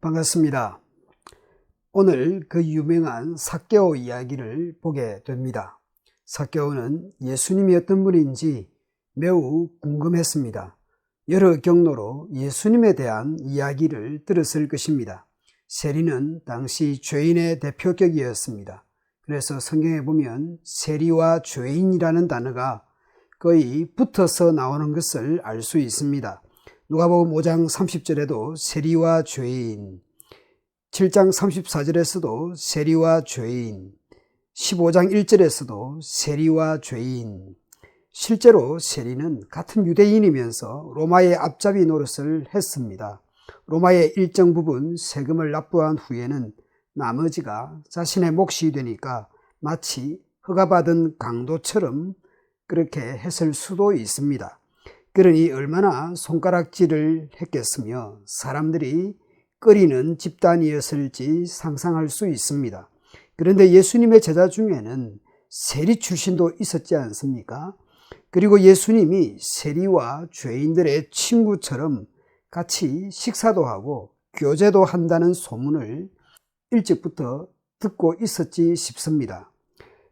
반갑습니다. 오늘 그 유명한 삭개오 이야기를 보게 됩니다. 삭개오는 예수님이 어떤 분인지 매우 궁금했습니다. 여러 경로로 예수님에 대한 이야기를 들었을 것입니다. 세리는 당시 죄인의 대표격이었습니다. 그래서 성경에 보면 세리와 죄인이라는 단어가 거의 붙어서 나오는 것을 알 수 있습니다. 누가복음 5장 30절에도 세리와 죄인, 7장 34절에서도 세리와 죄인, 15장 1절에서도 세리와 죄인. 실제로 세리는 같은 유대인이면서 로마의 앞잡이 노릇을 했습니다. 로마의 일정 부분 세금을 납부한 후에는 나머지가 자신의 몫이 되니까 마치 허가받은 강도처럼 그렇게 했을 수도 있습니다. 그러니 얼마나 손가락질을 했겠으며 사람들이 꺼리는 집단이었을지 상상할 수 있습니다. 그런데 예수님의 제자 중에는 세리 출신도 있었지 않습니까? 그리고 예수님이 세리와 죄인들의 친구처럼 같이 식사도 하고 교제도 한다는 소문을 일찍부터 듣고 있었지 싶습니다.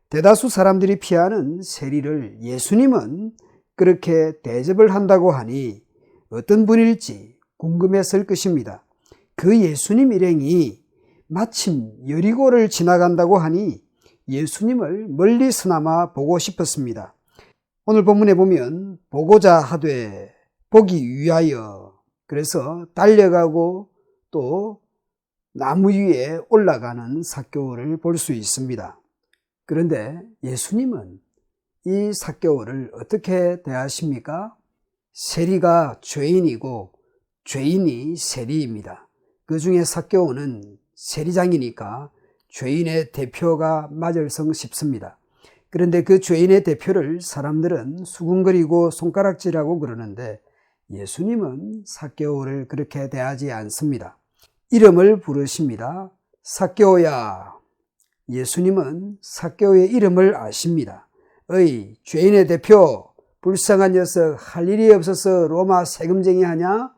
대다수 사람들이 피하는 세리를 예수님은 그렇게 대접을 한다고 하니 어떤 분일지 궁금했을 것입니다. 그 예수님 일행이 마침 여리고를 지나간다고 하니 예수님을 멀리서나마 보고 싶었습니다. 오늘 본문에 보면 보고자 하되 보기 위하여, 그래서 달려가고 또 나무 위에 올라가는 삭개오를 볼 수 있습니다. 그런데 예수님은 이 삭개오를 어떻게 대하십니까? 세리가 죄인이고 죄인이 세리입니다. 그 중에 삭개오는 세리장이니까 죄인의 대표가 맞을성 싶습니다. 그런데 그 죄인의 대표를 사람들은 수군거리고 손가락질하고 그러는데 예수님은 삭개오를 그렇게 대하지 않습니다. 이름을 부르십니다. 삭개오야. 예수님은 삭개오의 이름을 아십니다. 어이, 죄인의 대표, 불쌍한 녀석, 할 일이 없어서 로마 세금쟁이 하냐?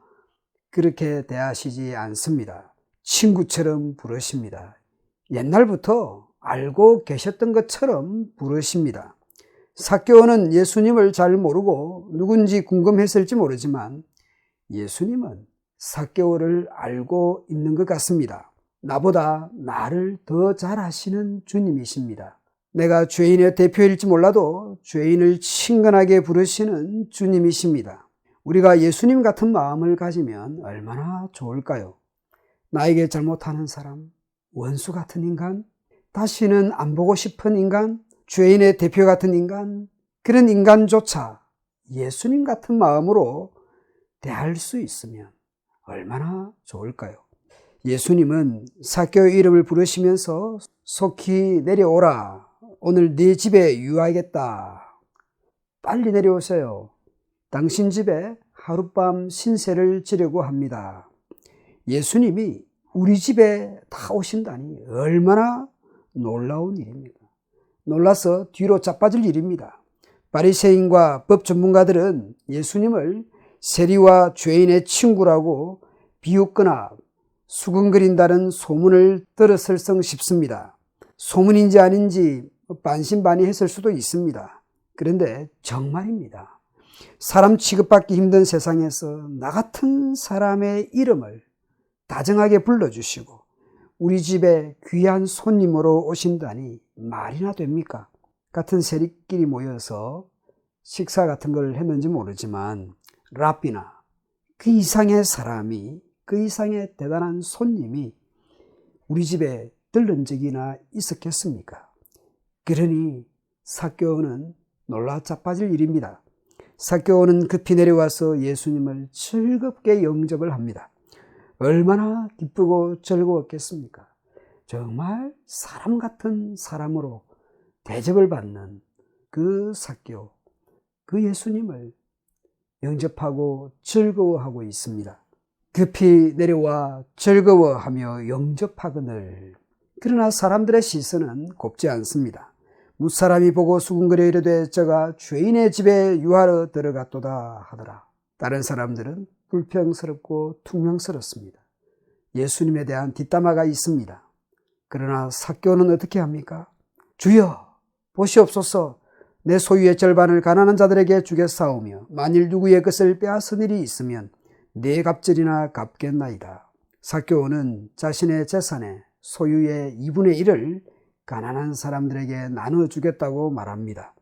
그렇게 대하시지 않습니다. 친구처럼 부르십니다. 옛날부터 알고 계셨던 것처럼 부르십니다. 삭개오는 예수님을 잘 모르고 누군지 궁금했을지 모르지만 예수님은 삭개오를 알고 있는 것 같습니다. 나보다 나를 더 잘 아시는 주님이십니다. 내가 죄인의 대표일지 몰라도 죄인을 친근하게 부르시는 주님이십니다. 우리가 예수님 같은 마음을 가지면 얼마나 좋을까요? 나에게 잘못하는 사람, 원수 같은 인간, 다시는 안 보고 싶은 인간, 죄인의 대표 같은 인간, 그런 인간조차 예수님 같은 마음으로 대할 수 있으면 얼마나 좋을까요? 예수님은 삭개오의 이름을 부르시면서 속히 내려오라. 오늘 네 집에 유하겠다. 빨리 내려오세요. 당신 집에 하룻밤 신세를 지려고 합니다. 예수님이 우리 집에 다 오신다니 얼마나 놀라운 일입니까? 놀라서 뒤로 자빠질 일입니다. 바리새인과 법 전문가들은 예수님을 세리와 죄인의 친구라고 비웃거나 수근거린다는 소문을 들었을성 싶습니다. 소문인지 아닌지 반신반의했을 수도 있습니다. 그런데 정말입니다. 사람 취급받기 힘든 세상에서 나 같은 사람의 이름을 다정하게 불러주시고 우리 집에 귀한 손님으로 오신다니 말이나 됩니까? 같은 세리끼리 모여서 식사 같은 걸 했는지 모르지만 랍비나 그 이상의 사람이, 그 이상의 대단한 손님이 우리 집에 들른 적이나 있었겠습니까? 그러니 삭개오는 놀라 자빠질 일입니다. 삭개오는 급히 내려와서 예수님을 즐겁게 영접을 합니다. 얼마나 기쁘고 즐거웠겠습니까? 정말 사람 같은 사람으로 대접을 받는 그 삭개오, 그 예수님을 영접하고 즐거워하고 있습니다. 급히 내려와 즐거워하며 영접하거늘. 그러나 사람들의 시선은 곱지 않습니다. 무사람이 보고 수군거려 이르되 저가 죄인의 집에 유하러 들어갔도다 하더라. 다른 사람들은 불평스럽고 퉁명스럽습니다. 예수님에 대한 뒷담화가 있습니다. 그러나 삭개오는 어떻게 합니까? 주여 보시옵소서, 내 소유의 절반을 가난한 자들에게 주겠사오며 만일 누구의 것을 빼앗은 일이 있으면 네 갑절이나 갚겠나이다. 삭개오는 자신의 재산의 소유의 2분의 1을 가난한 사람들에게 나눠주겠다고 말합니다.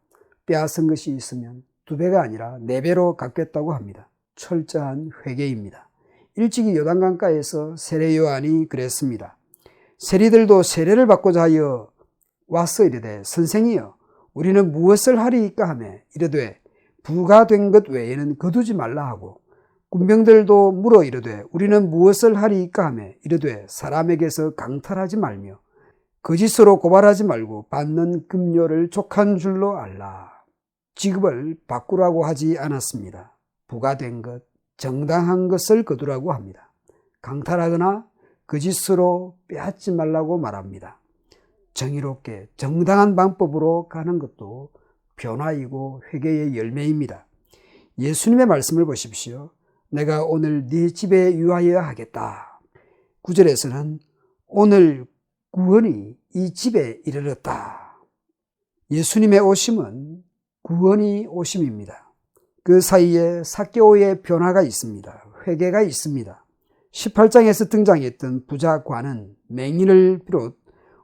빼앗은 것이 있으면 2배가 아니라 4배로 갚겠다고 합니다. 철저한 회개입니다. 일찍이 요단강가에서 세례 요한이 그랬습니다. 세리들도 세례를 받고자 하여 와서 이르되 선생이여 우리는 무엇을 하리이까 하며 이르되 부가 된 것 외에는 거두지 말라 하고, 군병들도 물어 이르되 우리는 무엇을 하리이까 하며 이르되 사람에게서 강탈하지 말며 거짓으로 고발하지 말고 받는 급료를 족한 줄로 알라. 지급을 바꾸라고 하지 않았습니다. 부가 된 것, 정당한 것을 거두라고 합니다. 강탈하거나 거짓으로 빼앗지 말라고 말합니다. 정의롭게 정당한 방법으로 가는 것도 변화이고 회개의 열매입니다. 예수님의 말씀을 보십시오. 내가 오늘 네 집에 유하여 하겠다. 9절에서는 오늘 구원이 이 집에 이르렀다. 예수님의 오심은 구원이 오심입니다. 그 사이에 삭개오의 변화가 있습니다. 회개가 있습니다. 18장에서 등장했던 부자관은 맹인을 비롯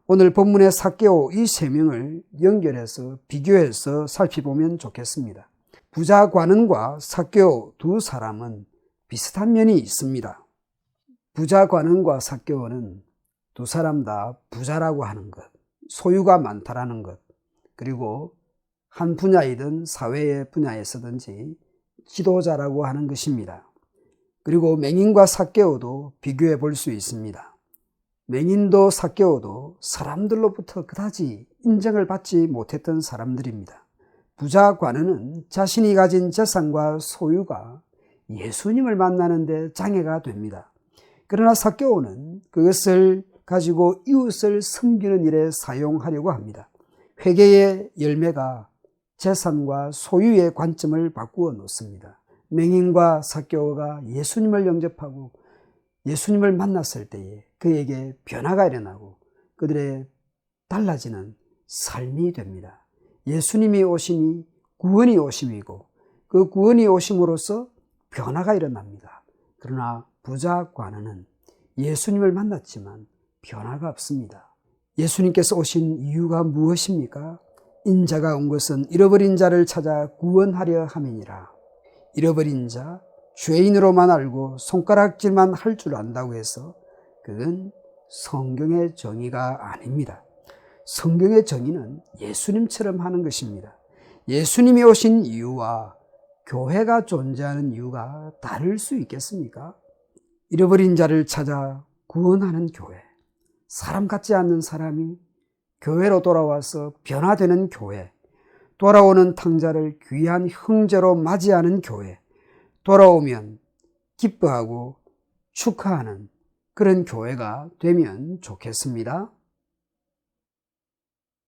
오늘 본문의 삭개오 이 3명을 연결해서 비교해서 살펴보면 좋겠습니다. 부자관은과 삭개오 두 사람은 비슷한 면이 있습니다. 부자관은과 삭개오는 두 사람 다 부자라고 하는 것, 소유가 많다라는 것, 그리고 한 분야이든 사회의 분야에서든지 지도자라고 하는 것입니다. 그리고 맹인과 삭개오도 비교해 볼 수 있습니다. 맹인도 삭개오도 사람들로부터 그다지 인정을 받지 못했던 사람들입니다. 부자관은은 자신이 가진 재산과 소유가 예수님을 만나는데 장애가 됩니다. 그러나 삭개오는 그것을 가지고 이웃을 섬기는 일에 사용하려고 합니다. 회개의 열매가 재산과 소유의 관점을 바꾸어 놓습니다. 맹인과 삭개오가 예수님을 영접하고 예수님을 만났을 때에 그에게 변화가 일어나고 그들의 달라지는 삶이 됩니다. 예수님이 오심이 구원이 오심이고 그 구원이 오심으로써 변화가 일어납니다. 그러나 부자관원은 예수님을 만났지만 변화가 없습니다. 예수님께서 오신 이유가 무엇입니까? 인자가 온 것은 잃어버린 자를 찾아 구원하려 함이니라. 잃어버린 자, 죄인으로만 알고 손가락질만 할 줄 안다고 해서 그건 성경의 정의가 아닙니다. 성경의 정의는 예수님처럼 하는 것입니다. 예수님이 오신 이유와 교회가 존재하는 이유가 다를 수 있겠습니까? 잃어버린 자를 찾아 구원하는 교회, 사람 같지 않는 사람이 교회로 돌아와서 변화되는 교회, 돌아오는 탕자를 귀한 형제로 맞이하는 교회, 돌아오면 기뻐하고 축하하는 그런 교회가 되면 좋겠습니다.